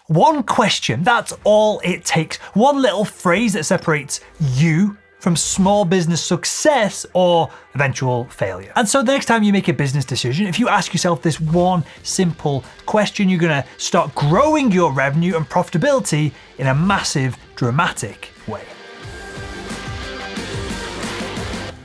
One question, that's all it takes. One little phrase that separates you from small business success or eventual failure. And so the next time you make a business decision, if you ask yourself this one simple question, you're gonna start growing your revenue and profitability in a massive, dramatic way.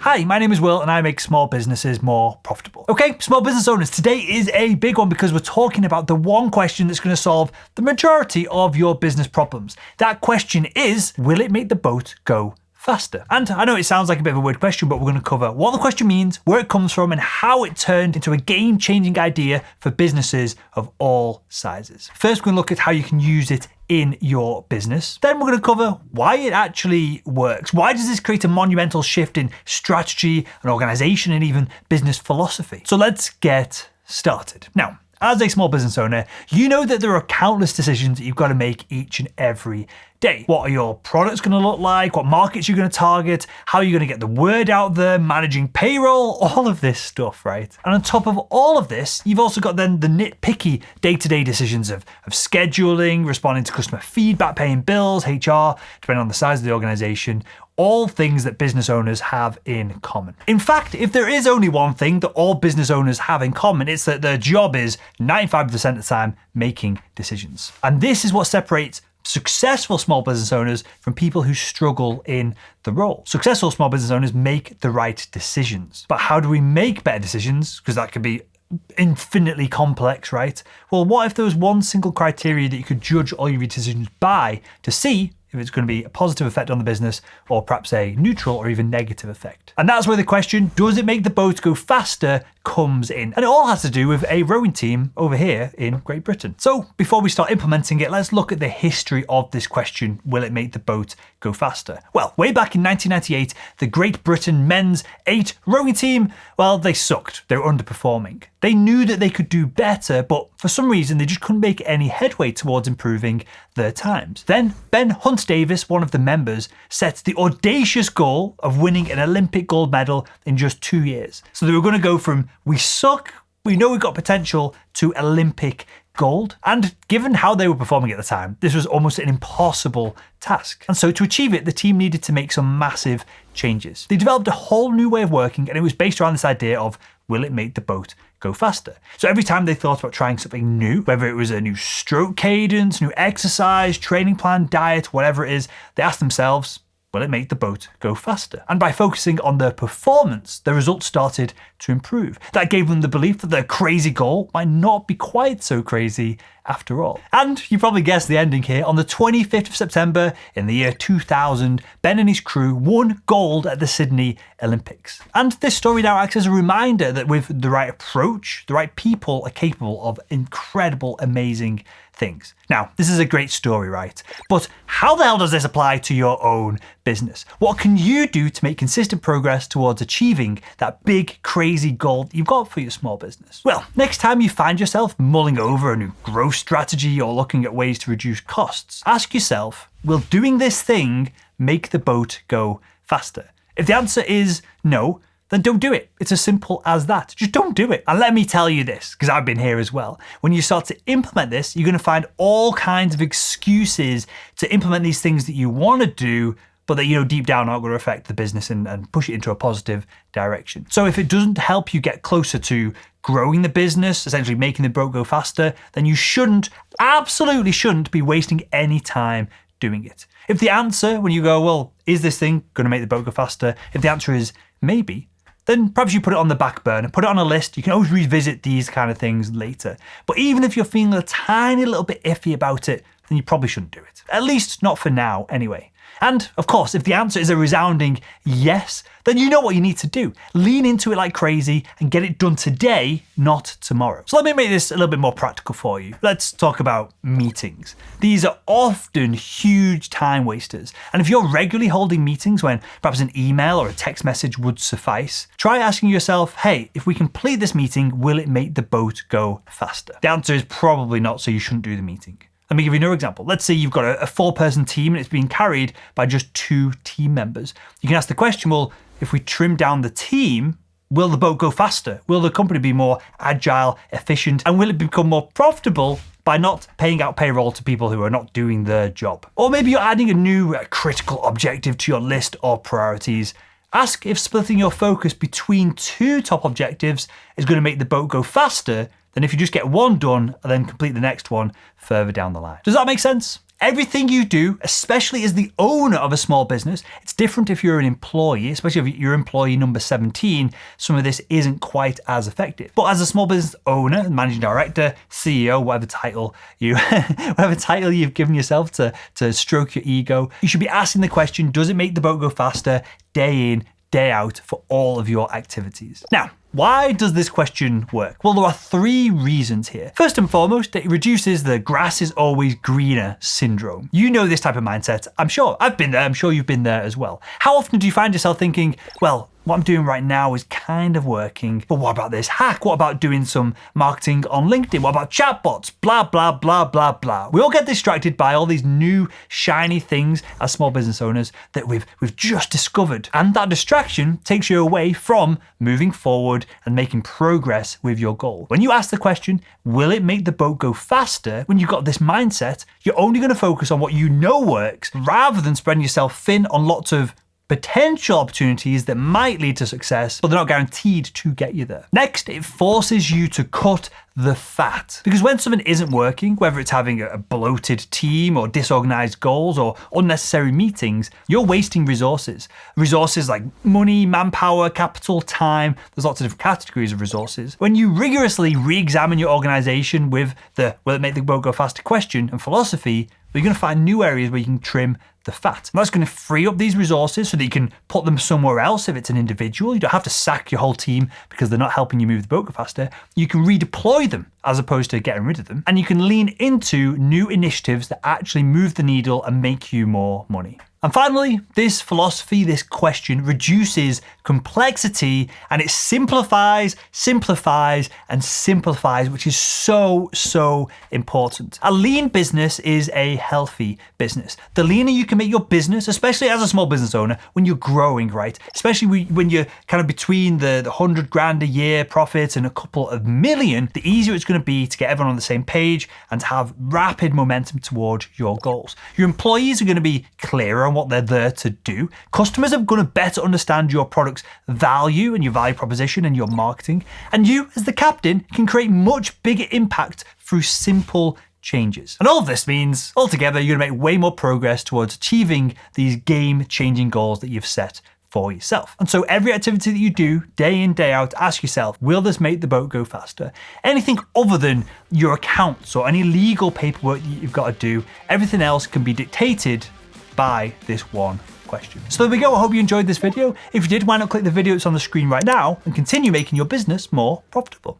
Hi, my name is Will and I make small businesses more profitable. Okay, small business owners, today is a big one because we're talking about the one question that's going to solve the majority of your business problems. That question is, will it make the boat go faster? And I know it sounds like a bit of a weird question, but we're going to cover what the question means, where it comes from, and how it turned into a game-changing idea for businesses of all sizes. First, we're going to look at how you can use it in your business. Then we're going to cover why it actually works. Why does this create a monumental shift in strategy and organization and even business philosophy? So let's get started. Now, as a small business owner, you know that there are countless decisions that you've got to make each and every day. What are your products going to look like? What markets you're going to target? How are you going to get the word out there? Managing payroll? All of this stuff, right? And on top of all of this, you've also got then the nitpicky day-to-day decisions of scheduling, responding to customer feedback, paying bills, HR, depending on the size of the organization. All things that business owners have in common. In fact, if there is only one thing that all business owners have in common, it's that their job is 95% of the time making decisions. And this is what separates successful small business owners from people who struggle in the role. Successful small business owners make the right decisions. But how do we make better decisions? Because that could be infinitely complex, right? Well, what if there was one single criteria that you could judge all your decisions by to see if it's going to be a positive effect on the business or perhaps a neutral or even negative effect? And that's where the question, does it make the boat go faster, comes in. And it all has to do with a rowing team over here in Great Britain. So before we start implementing it, let's look at the history of this question, will it make the boat go faster? Well, way back in 1998, the Great Britain men's 8 rowing team, well, they sucked. They were underperforming. They knew that they could do better, but for some reason, they just couldn't make any headway towards improving their times. Then Ben Hunt Davis, one of the members, set the audacious goal of winning an Olympic gold medal in just 2 years. So they were going to go from we suck, we know we've got potential, to Olympic gold. And given how they were performing at the time, this was almost an impossible task. And so to achieve it, the team needed to make some massive changes. They developed a whole new way of working, and it was based around this idea of, will it make the boat go faster? So every time they thought about trying something new, whether it was a new stroke cadence, new exercise, training plan, diet, whatever it is, they asked themselves, will it make the boat go faster? And by focusing on their performance, the results started to improve. That gave them the belief that their crazy goal might not be quite so crazy after all. And you probably guessed the ending here. On the 25th of September in the year 2000, Ben and his crew won gold at the Sydney Olympics. And this story now acts as a reminder that with the right approach, the right people are capable of incredible, amazing things. Now, this is a great story, right? But how the hell does this apply to your own business? What can you do to make consistent progress towards achieving that big, crazy goal that you've got for your small business? Well, next time you find yourself mulling over a new growth strategy or looking at ways to reduce costs, ask yourself, will doing this thing make the boat go faster? If the answer is no, then don't do it. It's as simple as that. Just don't do it. And let me tell you this, because I've been here as well. When you start to implement this, you're going to find all kinds of excuses to implement these things that you want to do, but that deep down aren't going to affect the business and push it into a positive direction. So if it doesn't help you get closer to growing the business, essentially making the boat go faster, then you absolutely shouldn't be wasting any time doing it. If the answer, when you go, well, is this thing going to make the boat go faster? If the answer is maybe, then perhaps you put it on the back burner, put it on a list. You can always revisit these kind of things later. But even if you're feeling a tiny little bit iffy about it, then you probably shouldn't do it. At least not for now, anyway. And of course, if the answer is a resounding yes, then you know what you need to do. Lean into it like crazy and get it done today, not tomorrow. So let me make this a little bit more practical for you. Let's talk about meetings. These are often huge time wasters. And if you're regularly holding meetings when perhaps an email or a text message would suffice, try asking yourself, hey, if we complete this meeting, will it make the boat go faster? The answer is probably not, so you shouldn't do the meeting. Let me give you another example. Let's say you've got a 4-person team and it's being carried by just 2 team members. You can ask the question, well, if we trim down the team, will the boat go faster? Will the company be more agile, efficient, and will it become more profitable by not paying out payroll to people who are not doing their job. Or maybe you're adding a new critical objective to your list of priorities. Ask if splitting your focus between 2 top objectives is going to make the boat go faster than if you just get one done and then complete the next one further down the line. Does that make sense? Everything you do, especially as the owner of a small business, it's different if you're an employee, especially if you're employee number 17, some of this isn't quite as effective. But as a small business owner, managing director, CEO, whatever title you've given yourself to stroke your ego, you should be asking the question, does it make the boat go faster day in, day out for all of your activities? Now, why does this question work? Well, there are 3 reasons here. First and foremost, it reduces the grass is always greener syndrome. You know this type of mindset. I'm sure I've been there. I'm sure you've been there as well. How often do you find yourself thinking, well, what I'm doing right now is kind of working, but what about this hack? What about doing some marketing on LinkedIn? What about chatbots? Blah, blah, blah, blah, blah. We all get distracted by all these new shiny things as small business owners that we've just discovered. And that distraction takes you away from moving forward and making progress with your goal. When you ask the question, will it make the boat go faster? When you've got this mindset, you're only going to focus on what you know works rather than spreading yourself thin on lots of potential opportunities that might lead to success, but they're not guaranteed to get you there. Next, it forces you to cut the fat. Because when something isn't working, whether it's having a bloated team or disorganized goals or unnecessary meetings, you're wasting resources. Resources like money, manpower, capital, time. There's lots of different categories of resources. When you rigorously re-examine your organization with the will it make the boat go faster question and philosophy, you're going to find new areas where you can trim the fat. And that's going to free up these resources so that you can put them somewhere else if it's an individual. You don't have to sack your whole team because they're not helping you move the boat go faster. You can redeploy them as opposed to getting rid of them. And you can lean into new initiatives that actually move the needle and make you more money. And finally, this philosophy, this question reduces complexity and it simplifies, and simplifies, which is so important. A lean business is a healthy business. The leaner you can make your business, especially as a small business owner, when you're growing, right? Especially when you're kind of between the 100 grand a year profits and a couple of million, the easier it's going to be to get everyone on the same page and to have rapid momentum towards your goals. Your employees are going to be clearer on what they're there to do. Customers are going to better understand your product's value and your value proposition and your marketing. And you, as the captain, can create much bigger impact through simple changes. And all of this means, altogether, you're going to make way more progress towards achieving these game-changing goals that you've set for yourself. And so every activity that you do, day in, day out, ask yourself, will this make the boat go faster? Anything other than your accounts or any legal paperwork that you've got to do, everything else can be dictated by this one question. So there we go. I hope you enjoyed this video. If you did, why not click the video that's on the screen right now and continue making your business more profitable.